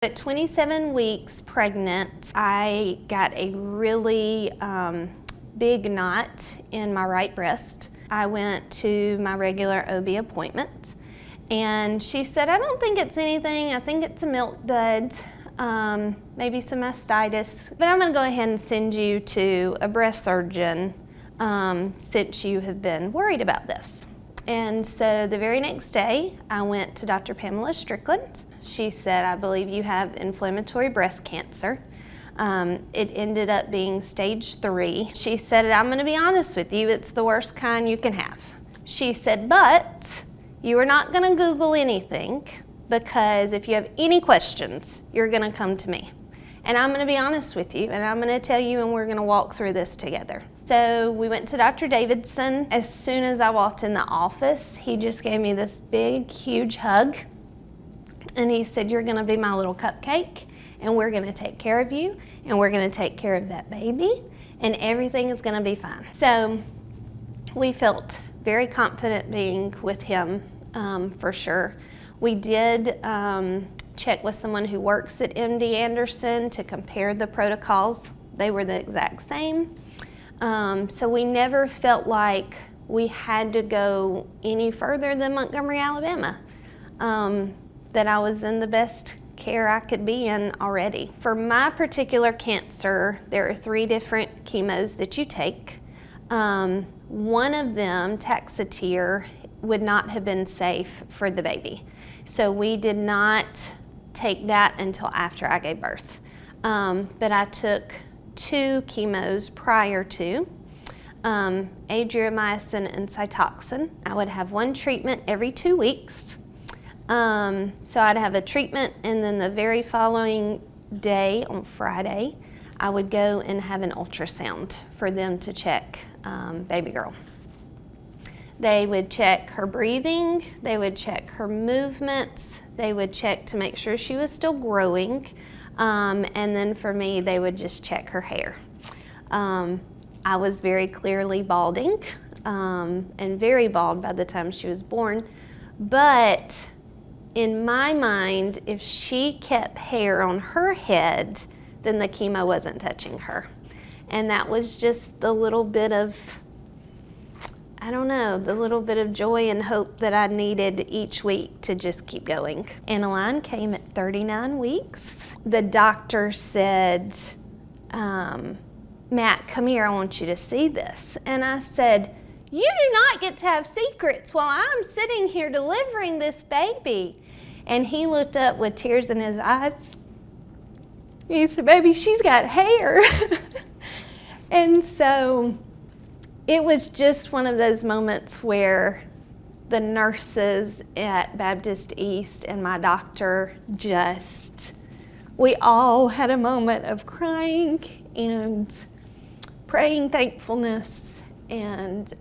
At 27 weeks pregnant, I got a really big knot in my right breast. I went to my regular OB appointment, and she said, I don't think it's anything. I think it's a milk dud, maybe some mastitis, but I'm gonna go ahead and send you to a breast surgeon since you have been worried about this. And so the very next day, I went to Dr. Pamela Strickland. She said, I believe you have inflammatory breast cancer. It ended up being stage 3. She said, I'm gonna be honest with you, it's the worst kind you can have. She said, but you are not gonna Google anything, because if you have any questions, you're gonna come to me. And I'm gonna be honest with you, and I'm gonna tell you, and we're gonna walk through this together. So we went to Dr. Davidson. As soon as I walked in the office, he just gave me this big, huge hug. And he said, you're gonna be my little cupcake, and we're gonna take care of you, and we're gonna take care of that baby, and everything is gonna be fine. So we felt very confident being with him, for sure. We did check with someone who works at MD Anderson to compare the protocols. They were the exact same. So we never felt like we had to go any further than Montgomery, Alabama. That I was in the best care I could be in already. For my particular cancer, there are 3 different chemos that you take. One of them, Taxotere, would not have been safe for the baby. So we did not take that until after I gave birth. But I took 2 chemos prior to, adriamycin and Cytoxan. I would have 1 treatment every 2 weeks. So I'd have a treatment, and then the very following day, on Friday, I would go and have an ultrasound for them to check baby girl. They would check her breathing, they would check her movements, they would check to make sure she was still growing, and then for me, they would just check her hair. I was very clearly balding, and very bald by the time she was born, but in my mind, if she kept hair on her head, then the chemo wasn't touching her. And that was just the little bit of, I don't know, the little bit of joy and hope that I needed each week to just keep going. Annaline came at 39 weeks. The doctor said, Matt, come here, I want you to see this. And I said, you do not get to have secrets while I'm sitting here delivering this baby. And he looked up with tears in his eyes. He said, baby, she's got hair. And so it was just one of those moments where the nurses at Baptist East and my doctor we all had a moment of crying and praying thankfulness, and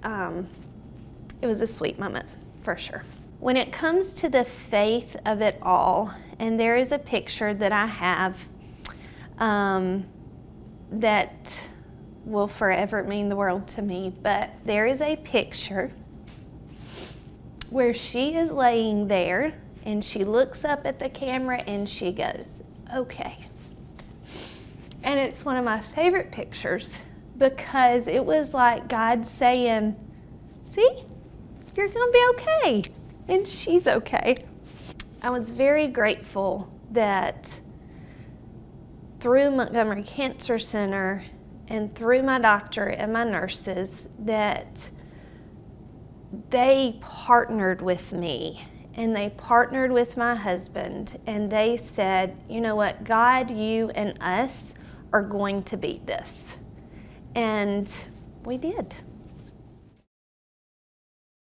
it was a sweet moment for sure. When it comes to the faith of it all, and there is a picture that I have that will forever mean the world to me, but there is a picture where she is laying there and she looks up at the camera and she goes, okay. And it's one of my favorite pictures, because it was like God saying, see, you're gonna be okay, and she's okay. I was very grateful that through Montgomery Cancer Center and through my doctor and my nurses, that they partnered with me and they partnered with my husband, and they said, you know what, God, you and us are going to beat this. And we did.